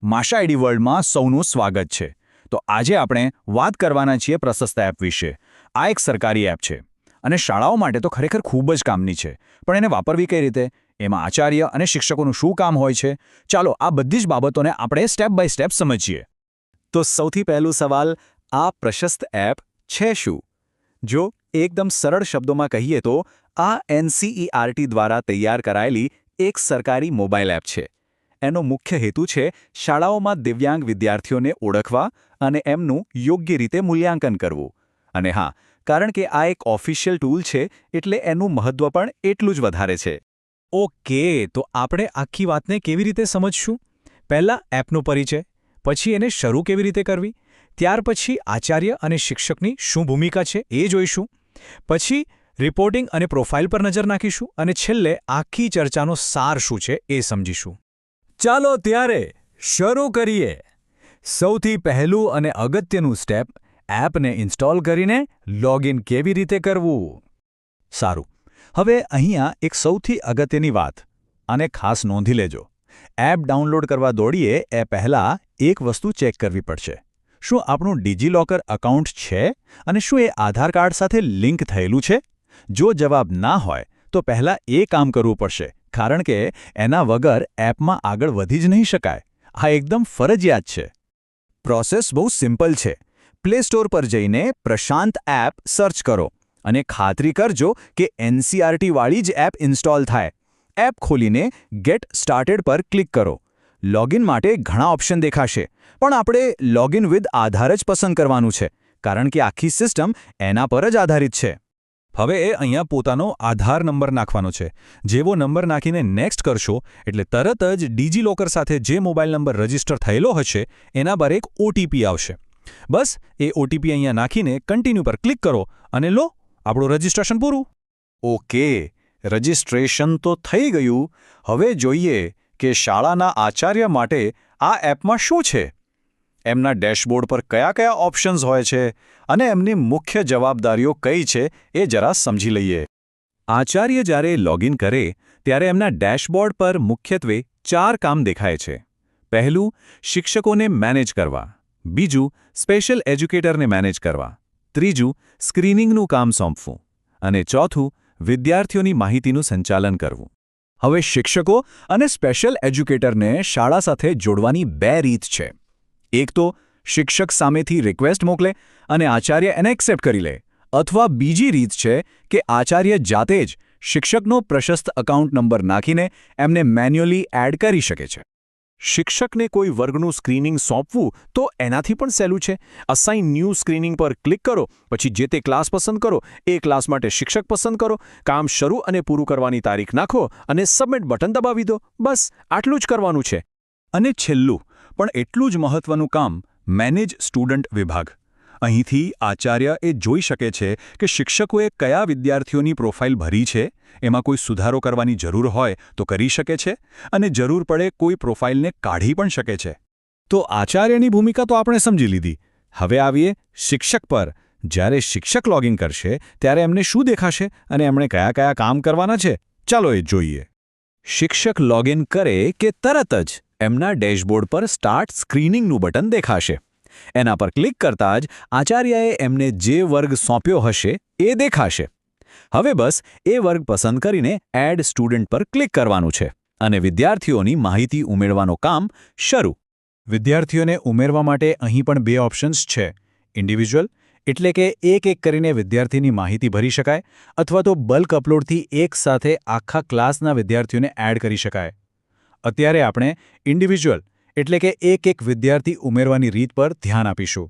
Masha ID વર્લ્ડમાં સૌનું સ્વાગત છે. તો આજે આપણે વાત કરવાના છીએ પ્રશસ્ત એપ વિશે. આ એક સરકારી એપ છે અને શાળાઓ માટે તો ખરેખર ખૂબ જ કામની છે. પણ એને વાપરવી કઈ રીતે, એમાં આચાર્ય અને શિક્ષકોનું શું કામ હોય છે, ચાલો આ બધી જ બાબતોને આપણે સ્ટેપ બાય સ્ટેપ સમજીએ. તો સૌથી પહેલું સવાલ, આ પ્રશસ્ત એપ છે શું? જો એકદમ સરળ શબ્દોમાં કહીએ તો આ NCERT દ્વારા તૈયાર કરાયેલી એક સરકારી મોબાઈલ એપ છે. એનો મુખ્ય હેતુ છે શાળાઓમાં દિવ્યાંગ વિદ્યાર્થીઓને ઓળખવા અને એમનું યોગ્ય રીતે મૂલ્યાંકન કરવું. અને હા, કારણ કે આ એક ઓફિશિયલ ટૂલ છે એટલે એનું મહત્વ પણ એટલું જ વધારે છે. ઓકે, તો આપણે આખી વાતને કેવી રીતે સમજશું? પહેલાં એપનો પરિચય, પછી એને શરૂ કેવી રીતે કરવી, ત્યાર પછી આચાર્ય અને શિક્ષકની શું ભૂમિકા છે એ જોઈશું, પછી રિપોર્ટિંગ અને પ્રોફાઇલ પર નજર નાખીશું અને છેલ્લે આખી ચર્ચાનો સાર શું છે એ સમજીશું. ચાલો ત્યારે શરૂ કરીએ. સૌથી પહેલું અને અગત્યનું સ્ટેપ, એપને ઇન્સ્ટોલ કરીને લોગિન કેવી રીતે કરવું. સારું, હવે અહીંયા એક સૌથી અગત્યની વાત, અને ખાસ નોંધી લેજો. એપ ડાઉનલોડ કરવા દોડીએ એ પહેલાં એક વસ્તુ ચેક કરવી પડશે. શું આપણું ડિજિલોકર એકાઉન્ટ છે અને શું એ આધાર કાર્ડ સાથે લિંક થયેલું છે? જો જવાબ ના હોય તો પહેલાં એ કામ કરવું પડશે, કારણ કે એના વગર એપમાં આગળ વધી જ નહીં શકાય. આ એકદમ ફરજિયાત છે. પ્રોસેસ બહુ સિમ્પલ છે. પ્લે સ્ટોર પર જઈને પ્રશાંત એપ સર્ચ કરો અને ખાતરી કરજો કે NCERT વાળી જ એપ ઇન્સ્ટોલ થાય. એપ ખોલીને ગેટ સ્ટાર્ટેડ પર ક્લિક કરો. લોગિન માટે ઘણા ઓપ્શન દેખાશે, પણ આપણે લોગિન વિથ આધાર જ પસંદ કરવાનું છે, કારણ કે આખી સિસ્ટમ એના પર જ આધારિત છે. હવે એ અહીંયા પોતાનો આધાર નંબર નાખવાનો છે. જેવો નંબર નાખીને નેક્સ્ટ કરશો એટલે તરત જ ડિજિલોકર સાથે જે મોબાઈલ નંબર રજિસ્ટર થયેલો હશે એના પર એક OTP આવશે. બસ એ OTP અહીંયા નાખીને કન્ટિન્યુ પર ક્લિક કરો અને લો, આપણું રજિસ્ટ્રેશન પૂરું. ઓકે, રજિસ્ટ્રેશન તો થઈ ગયું. હવે જોઈએ કે શાળાના આચાર્ય માટે આ એપમાં શું છે. એમના ડેશબોર્ડ પર કયા કયા ઓપ્શન્સ હોય છે અને એમની મુખ્ય જવાબદારીઓ કઈ છે એ જરા સમજી લઈએ. આચાર્ય જ્યારે લોગિન કરે ત્યારે એમના ડેશબોર્ડ પર મુખ્યત્વે 4 કામ દેખાય છે. પહેલું, શિક્ષકોને મેનેજ કરવા. બીજું, સ્પેશિયલ એજ્યુકેટરને મેનેજ કરવા. ત્રીજું, સ્ક્રીનિંગનું કામ સોંપવું. અને ચોથું, વિદ્યાર્થીઓની માહિતીનું સંચાલન કરવું. હવે શિક્ષકો અને સ્પેશિયલ એજ્યુકેટરને શાળા સાથે જોડવાની 2 રીત છે. એક તો શિક્ષક સામેથી રિક્વેસ્ટ મોકલે અને આચાર્ય એને એક્સેપ્ટ કરી લે, અથવા બીજી રીત છે કે આચાર્ય જાતે જ શિક્ષકનો પ્રશસ્ત એકાઉન્ટ નંબર નાખીને એમને મેન્યુઅલી એડ કરી શકે છે. શિક્ષકને કોઈ વર્ગનું સ્ક્રીનિંગ સોંપવું તો એનાથી પણ સહેલું છે. અસાઇન ન્યૂ સ્ક્રીનિંગ પર ક્લિક કરો, પછી જે તે ક્લાસ પસંદ કરો, એ ક્લાસ માટે શિક્ષક પસંદ કરો, કામ શરૂ અને પૂરું કરવાની તારીખ નાખો અને સબમિટ બટન દબાવી દો. બસ આટલું જ કરવાનું છે. અને છેલ્લું પણ એટલું જ મહત્વનું કામ, મેનેજ સ્ટુડન્ટ વિભાગ. અહીંથી આચાર્ય એ જોઈ શકે છે કે શિક્ષકોએ કયા વિદ્યાર્થીઓની પ્રોફાઇલ ભરી છે, એમાં કોઈ સુધારો કરવાની જરૂર હોય તો કરી શકે છે, અને જરૂર પડે કોઈ પ્રોફાઇલને કાઢી પણ શકે છે. તો આચાર્યની ભૂમિકા તો આપણે સમજી લીધી. હવે આવીએ શિક્ષક પર. જ્યારે શિક્ષક લોગિન કરશે ત્યારે એમને શું દેખાશે અને એમણે કયા કયા કામ કરવાના છે, ચાલો એ જોઈએ. શિક્ષક લોગિન કરે કે તરત જ એમના ડેશબોર્ડ પર સ્ટાર્ટ સ્ક્રીનિંગનું બટન દેખાશે. એના પર ક્લિક કરતાં જ આચાર્યએ એમને જે વર્ગ સોંપ્યો હશે એ દેખાશે. હવે બસ એ વર્ગ પસંદ કરીને એડ સ્ટુડન્ટ પર ક્લિક કરવાનું છે અને વિદ્યાર્થીઓની માહિતી ઉમેરવાનું કામ શરૂ. વિદ્યાર્થીઓને ઉમેરવા માટે અહીં પણ 2 ઓપ્શન્સ છે. ઇન્ડિવિજ્યુઅલ, એટલે કે એક કરીને વિદ્યાર્થીની માહિતી ભરી શકાય, અથવા તો બલ્ક અપલોડથી એક સાથે આખા ક્લાસના વિદ્યાર્થીઓને એડ કરી શકાય. અત્યારે આપણે ઇન્ડિવિજ્યુઅલ, એટલે કે એક વિદ્યાર્થી ઉમેરવાની રીત પર ધ્યાન આપીશું.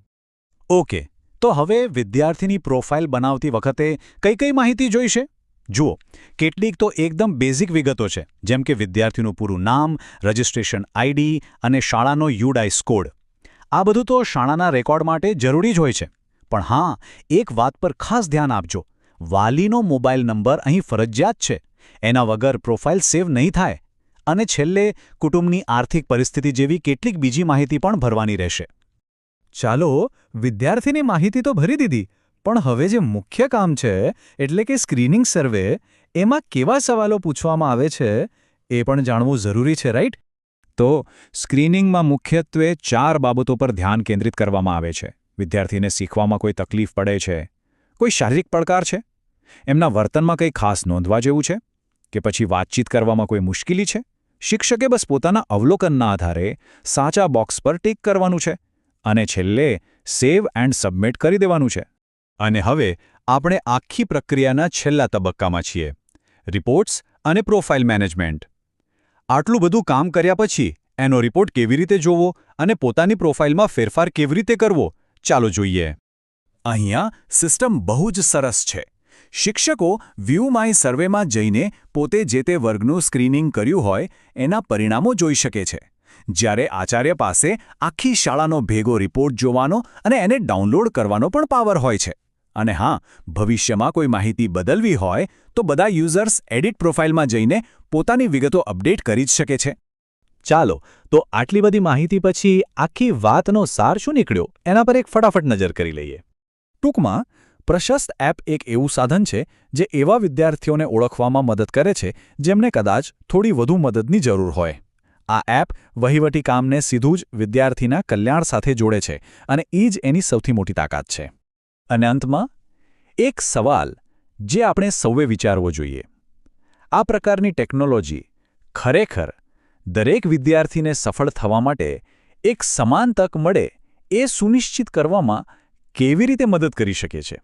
ઓકે, તો હવે વિદ્યાર્થીની પ્રોફાઇલ બનાવતી વખતે કઈ કઈ માહિતી જોઈશે? જુઓ, કેટલીક તો એકદમ બેઝિક વિગતો છે, જેમ કે વિદ્યાર્થીનું પૂરું નામ, રજિસ્ટ્રેશન ID અને શાળાનો UDIS કોડ. આ બધું તો શાળાના રેકોર્ડ માટે જરૂરી જ હોય છે. પણ હા, એક વાત પર ખાસ ધ્યાન આપજો. વાલીનો મોબાઈલ નંબર અહીં ફરજિયાત છે. એના વગર પ્રોફાઇલ સેવ નહીં થાય. અને છેલ્લે કુટુંબની આર્થિક પરિસ્થિતિ જેવી કેટલીક બીજી માહિતી પણ ભરવાની રહેશે. ચાલો, વિદ્યાર્થીની માહિતી તો ભરી દીધી, પણ હવે જે મુખ્ય કામ છે, એટલે કે સ્ક્રીનિંગ સર્વે, એમાં કેવા સવાલો પૂછવામાં આવે છે એ પણ જાણવું જરૂરી છે, રાઈટ? તો સ્ક્રીનિંગમાં મુખ્યત્વે 4 બાબતો પર ધ્યાન કેન્દ્રિત કરવામાં આવે છે. વિદ્યાર્થીને શીખવામાં કોઈ તકલીફ પડે છે, કોઈ શારીરિક પડકાર છે, એમના વર્તનમાં કંઈ ખાસ નોંધવા જેવું છે, કે પછી વાતચીત કરવામાં કોઈ મુશ્કેલી છે. શિક્ષકે બસ પોતાના અવલોકનના આધારે સાચા બોક્સ પર ટીક કરવાનું છે અને છેલ્લે સેવ એન્ડ સબમિટ કરી દેવાનું છે. અને હવે આપણે આખી પ્રક્રિયાના છેલ્લા તબક્કામાં છીએ, રિપોર્ટ્સ અને પ્રોફાઇલ મેનેજમેન્ટ. આટલું બધું કામ કર્યા પછી એનો રિપોર્ટ કેવી રીતે જોવો અને પોતાની પ્રોફાઇલમાં ફેરફાર કેવી રીતે કરવો, ચાલો જોઈએ. અહીંયા સિસ્ટમ બહુ જ સરસ છે. શિક્ષકો વ્યૂ માય સર્વેમાં જઈને પોતે જે તે વર્ગનું સ્ક્રીનિંગ કર્યું હોય એના પરિણામો જોઈ શકે છે, જ્યારે આચાર્ય પાસે આખી શાળાનો ભેગો રિપોર્ટ જોવાનો અને એને ડાઉનલોડ કરવાનો પણ પાવર હોય છે. અને હા, ભવિષ્યમાં કોઈ માહિતી બદલવી હોય તો બધા યુઝર્સ એડિટ પ્રોફાઇલમાં જઈને પોતાની વિગતો અપડેટ કરી જ શકે છે. ચાલો, તો આટલી બધી માહિતી પછી આખી વાતનો સાર શું નીકળ્યો એના પર એક ફટાફટ નજર કરી લઈએ. ટૂંકમાં, પ્રશસ્ત એપ એક એવું સાધન છે જે એવા વિદ્યાર્થીઓને ઓળખવામાં મદદ કરે છે જેમને કદાચ થોડી વધુ મદદની જરૂર હોય. આ એપ વહીવટી કામને સીધું જ વિદ્યાર્થીના કલ્યાણ સાથે જોડે છે અને એ જ એની સૌથી મોટી તાકાત છે. અને અંતમાં એક સવાલ જે આપણે સૌએ વિચારવો જોઈએ. આ પ્રકારની ટેકનોલોજી ખરેખર દરેક વિદ્યાર્થીને સફળ થવા માટે એક સમાન તક મળે એ સુનિશ્ચિત કરવામાં કેવી રીતે મદદ કરી શકે છે?